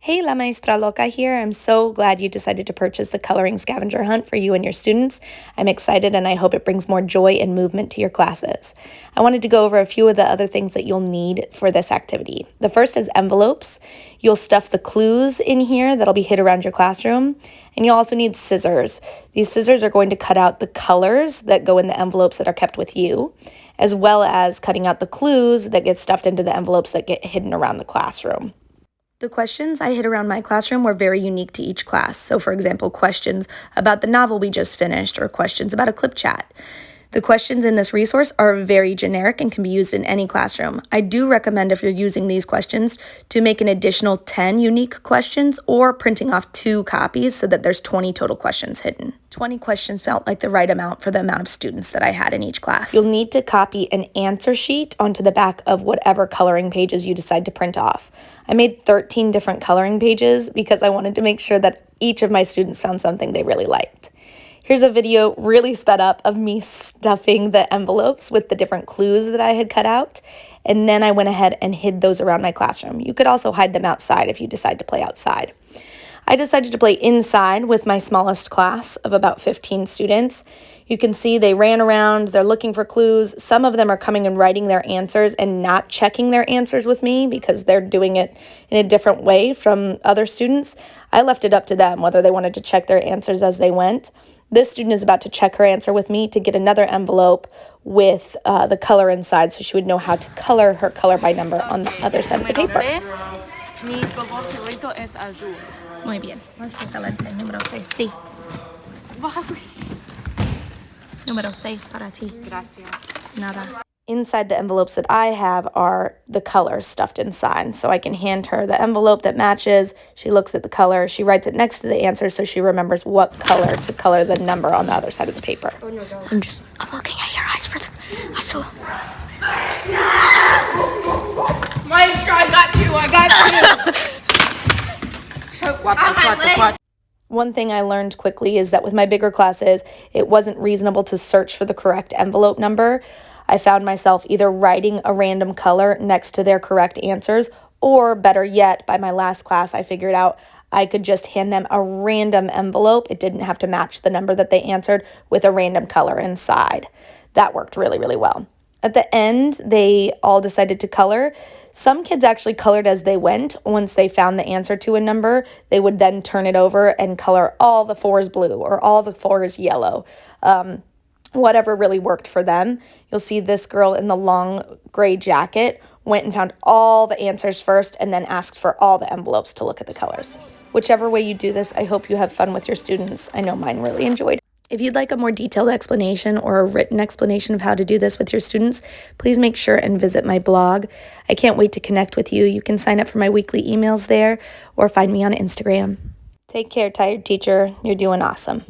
Hey, La Maestra Loca here. I'm so glad you decided to purchase the coloring scavenger hunt for you and your students. I'm excited and I hope it brings more joy and movement to your classes. I wanted to go over a few of the other things that you'll need for this activity. The first is envelopes. You'll stuff the clues in here that'll be hid around your classroom. And you'll also need scissors. These scissors are going to cut out the colors that go in the envelopes that are kept with you, as well as cutting out the clues that get stuffed into the envelopes that get hidden around the classroom. The questions I hid around my classroom were very unique to each class. So, for example, questions about the novel we just finished or questions about a clip chat. The questions in this resource are very generic and can be used in any classroom. I do recommend, if you're using these questions, to make an additional 10 unique questions or printing off 2 copies so that there's 20 total questions hidden. 20 questions felt like the right amount for the amount of students that I had in each class. You'll need to copy an answer sheet onto the back of whatever coloring pages you decide to print off. I made 13 different coloring pages because I wanted to make sure that each of my students found something they really liked. Here's a video really sped up of me stuffing the envelopes with the different clues that I had cut out, and then I went ahead and hid those around my classroom. You could also hide them outside if you decide to play outside. I decided to play inside with my smallest class of about 15 students. You can see they ran around, they're looking for clues. Some of them are coming and writing their answers and not checking their answers with me because they're doing it in a different way from other students. I left it up to them whether they wanted to check their answers as they went. This student is about to check her answer with me to get another envelope with the color inside so she would know how to color her color by number on the other side of the paper. Mi color favorito es azul. Muy bien. Excelente. Número 6. Sí. Número 6 para ti. Gracias. Nada. Inside the envelopes that I have are the colors stuffed inside. So I can hand her the envelope that matches. She looks at the color. She writes it next to the answer so she remembers what color to color the number on the other side of the paper. I'm looking at your eyes for the azul. Maestra, I got you. One thing I learned quickly is that with my bigger classes, it wasn't reasonable to search for the correct envelope number. I found myself either writing a random color next to their correct answers, or better yet, by my last class, I figured out I could just hand them a random envelope. It didn't have to match the number that they answered with a random color inside. That worked really, really well. At the end, they all decided to color. Some kids actually colored as they went. Once they found the answer to a number, they would then turn it over and color all the 4s blue or all the 4s yellow. Whatever really worked for them. You'll see this girl in the long gray jacket went and found all the answers first and then asked for all the envelopes to look at the colors. Whichever way you do this, I hope you have fun with your students. I know mine really enjoyed it. If you'd like a more detailed explanation or a written explanation of how to do this with your students, please make sure and visit my blog. I can't wait to connect with you. You can sign up for my weekly emails there or find me on Instagram. Take care, tired teacher. You're doing awesome.